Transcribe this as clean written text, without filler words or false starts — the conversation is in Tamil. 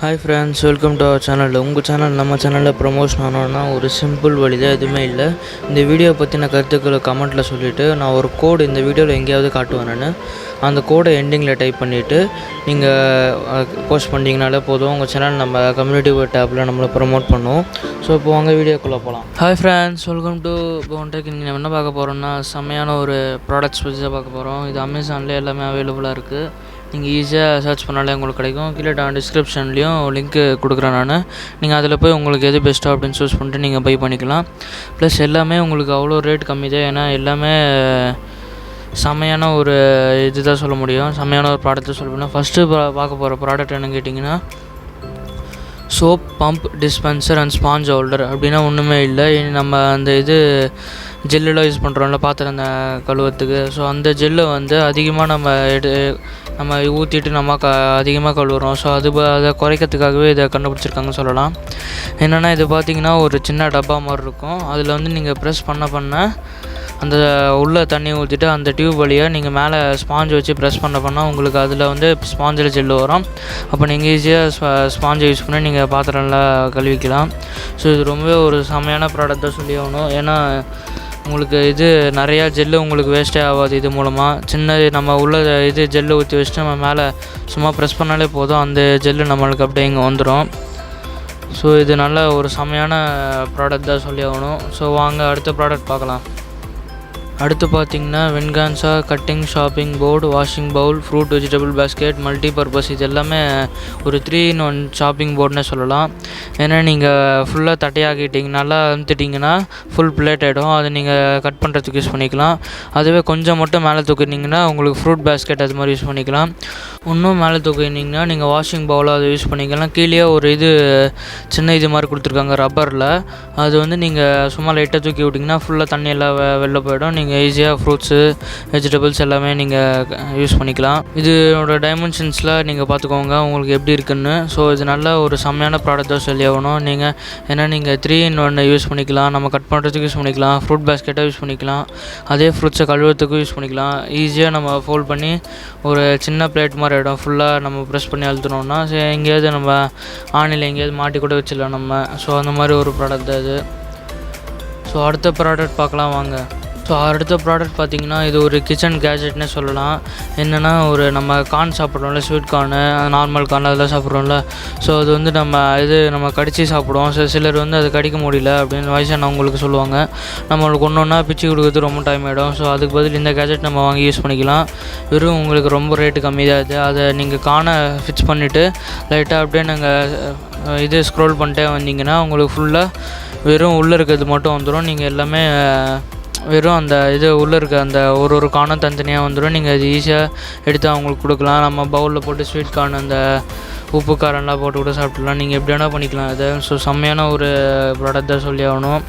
Hi friends, welcome to our channel. உங்கள் சேனல் நம்ம சேனலில் ப்ரமோஷன் ஆனோன்னா ஒரு சிம்பிள் வழி தான், எதுவுமே இல்லை. இந்த வீடியோ பற்றின கருத்துக்களை கமெண்ட்டில் சொல்லிவிட்டு நான் ஒரு கோடு இந்த வீடியோவில் எங்கேயாவது காட்டுவேன். நான் அந்த கோடை எண்டிங்கில் டைப் பண்ணிவிட்டு நீங்கள் போஸ்ட் பண்ணிங்கனாலே போதும். உங்கள் சேனல் நம்ம கம்யூனிட்டி டேப்பில் நம்மளை ப்ரமோட் பண்ணுவோம். ஸோ இப்போ வாங்க வீடியோக்குள்ளே போகலாம். Hi friends, welcome to bhuvantech. நீங்கள் என்ன பார்க்க போகிறோன்னா செம்மையான ஒரு ப்ராடக்ட்ஸ் பற்றி தான் பார்க்க போகிறோம். இது அமேசான்லேயே எல்லாமே அவைலபிளாக இருக்குது. நீங்கள் ஈஸியாக சர்ச் பண்ணாலே உங்களுக்கு கிடைக்கும். கீழே டிஸ்கிரிப்ஷன்லேயும் லிங்க்கு கொடுக்குறேன் நான். நீங்கள் அதில் போய் உங்களுக்கு எது பெஸ்ட்டோ அப்படின்னு சூஸ் பண்ணிட்டு நீங்கள் பை பண்ணிக்கலாம். ப்ளஸ் எல்லாமே உங்களுக்கு அவ்வளோ ரேட் கம்மி தான். ஏன்னா எல்லாமே செம்மையான ஒரு இது தான் சொல்ல முடியும். செம்மையான ஒரு ப்ராடக்ட் சொல்ல முடியும். ஃபஸ்ட்டு பார்க்க போகிற ப்ராடக்ட் என்னன்னு கேட்டிங்கன்னா soap pump dispenser and sponge holder. அப்படின்னா ஒன்றுமே இல்லை. நம்ம அந்த இது ஜெல்லெலாம் யூஸ் பண்ணுறோம்ல பாத்திரம் அந்த கழுவுறதுக்கு. ஸோ அந்த ஜெல்லை வந்து அதிகமாக நம்ம ஊற்றிட்டு நம்ம அதிகமாக கழுவுறோம். ஸோ அதை குறைக்கிறதுக்காகவே இதை கண்டுபிடிச்சிருக்காங்கன்னு சொல்லலாம். என்னென்னா இது பார்த்திங்கன்னா ஒரு சின்ன டப்பா மாதிரி இருக்கும். அதில் வந்து நீங்கள் ப்ரெஸ் பண்ண அந்த உள்ள தண்ணி ஊற்றிட்டு அந்த டியூப் வழியாக நீங்கள் மேலே ஸ்பாஞ்ச் வச்சு ப்ரெஸ் பண்ண உங்களுக்கு அதில் வந்து ஸ்பாஞ்சில் ஜெல்லு வரும். அப்போ நீங்கள் ஈஸியாக ஸ்பாஞ்சை யூஸ் பண்ணி நீங்கள் பாத்திரம்லாம் கழுவிக்கலாம். ஸோ இது ரொம்பவே ஒரு செம்மையான ப்ராடக்ட் தான் சொல்லி ஆகணும். ஏன்னா உங்களுக்கு இது நிறையா ஜெல்லு உங்களுக்கு வேஸ்ட்டே ஆகாது. இது மூலமாக சின்ன நம்ம உள்ள இது ஜெல்லு ஊற்றி வச்சுட்டு நம்ம மேலே சும்மா ப்ரெஸ் பண்ணாலே போதும், அந்த ஜெல்லு நம்மளுக்கு அப்படியே இங்கே வந்துடும். ஸோ இது நல்ல ஒரு செம்மையான ப்ராடக்ட் தான் சொல்லி ஆகணும். ஸோ வாங்க அடுத்த ப்ராடக்ட் பார்க்கலாம். அடுத்து பார்த்திங்கன்னா வென்கான்ஸா cutting chopping board, washing bowl, fruit vegetable basket, multi purpose. இது எல்லாமே ஒரு 3-in-1 ஷாப்பிங் போர்டுன்னே சொல்லலாம். ஏன்னா நீங்கள் ஃபுல்லாக தட்டையாக்கிட்டிங்க நல்லா அமுத்துட்டிங்கன்னா ஃபுல் பிளேட் ஆகிடும். அதை நீங்கள் கட் பண்ணுறதுக்கு யூஸ் பண்ணிக்கலாம். அதுவே கொஞ்சம் மட்டும் மேலே தூக்கினீங்கன்னா உங்களுக்கு ஃப்ரூட் பேஸ்கெட் அது மாதிரி யூஸ் பண்ணிக்கலாம். இன்னும் மேலே தூக்கினீங்கன்னா நீங்கள் வாஷிங் பவுலாக அதை யூஸ் பண்ணிக்கலாம். கீழே ஒரு இது சின்ன இது மாதிரி கொடுத்துருக்காங்க ரப்பரில். அது வந்து நீங்கள் சும்மா லைட்டாக தூக்கி விட்டிங்கன்னா ஃபுல்லாக தண்ணி எல்லாம் வெளில போயிடும். நீங்கள் ஈஸியாக ஃப்ரூட்ஸு வெஜிடபிள்ஸ் எல்லாமே நீங்கள் யூஸ் பண்ணிக்கலாம். இதோட டைமென்ஷன்ஸில் நீங்கள் பார்த்துக்கோங்க உங்களுக்கு எப்படி இருக்குன்னு. ஸோ இது நல்ல ஒரு செம்மையான ப்ராடக்டாக சொல்லி ஆகணும். ஏன்னா நீங்கள் 3-in-1 யூஸ் பண்ணிக்கலாம். நம்ம கட் பண்ணுறதுக்கு யூஸ் பண்ணிக்கலாம், ஃப்ரூட் பேஸ்கெட்டாக யூஸ் பண்ணிக்கலாம், அதே ஃப்ரூட்ஸை கழுவுறதுக்கும் யூஸ் பண்ணிக்கலாம். ஈஸியாக நம்ம ஃபோல்ட் பண்ணி ஒரு சின்ன பிளேட் மாதிரி ஆகிடும். ஃபுல்லாக நம்ம ப்ரெஸ் பண்ணி அழுத்தணும்னா எங்கேயாவது நம்ம ஆணியில் எங்கேயாவது மாட்டி கூட வச்சிடலாம் நம்ம. ஸோ அந்த மாதிரி ஒரு ப்ராடக்ட் தான் இது. ஸோ அடுத்த ப்ராடக்ட் பார்க்கலாம் வாங்க. ஸோ அடுத்த ப்ராடக்ட் பார்த்திங்கன்னா இது ஒரு கிச்சன் கேஜெட்னே சொல்லலாம். என்னென்னா ஒரு நம்ம கார்ன் சாப்பிட்றோம்ல, ஸ்வீட் கார்னு, நார்மல் கார்ன் அதெல்லாம் சாப்பிட்றோம்ல. ஸோ அது வந்து நம்ம கடித்து சாப்பிடுவோம். சிலர் வந்து அது கடிக்க முடியல அப்படின்னு வயசானவங்களுக்கு சொல்லுவாங்க. நம்மளுக்கு ஒன்றா பிச்சு கொடுக்குறது ரொம்ப டைம் ஆகிடும். ஸோ அதுக்கு பதில் இந்த கேஜெட் நம்ம வாங்கி யூஸ் பண்ணிக்கலாம். வெறும் உங்களுக்கு ரொம்ப ரேட்டு கம்மி தான் இது. அதை நீங்கள் கார்னை ஃபிக்ஸ் பண்ணிவிட்டு லைட்டாக அப்படியே நாங்கள் இது ஸ்க்ரோல் பண்ணிட்டே வந்தீங்கன்னா உங்களுக்கு ஃபுல்லாக வெறும் உள்ளே இருக்கிறது மட்டும் வந்துடும். நீங்கள் எல்லாமே வெறும் அந்த இது உள்ளே இருக்க அந்த ஒரு கார்னும் தனித்தனியாக வந்துடும். நீங்கள் அது ஈஸியாக எடுத்து அவங்களுக்கு கொடுக்கலாம். நம்ம பவுலில் போட்டு ஸ்வீட் கார்ன் அந்த உப்பு காரம்லாம் போட்டு கூட சாப்பிட்லாம். நீங்கள் எப்படி வேணால் பண்ணிக்கலாம் இதை. ஸோ செம்மையான ஒரு ப்ராடக்ட் தான் சொல்லி ஆகணும்.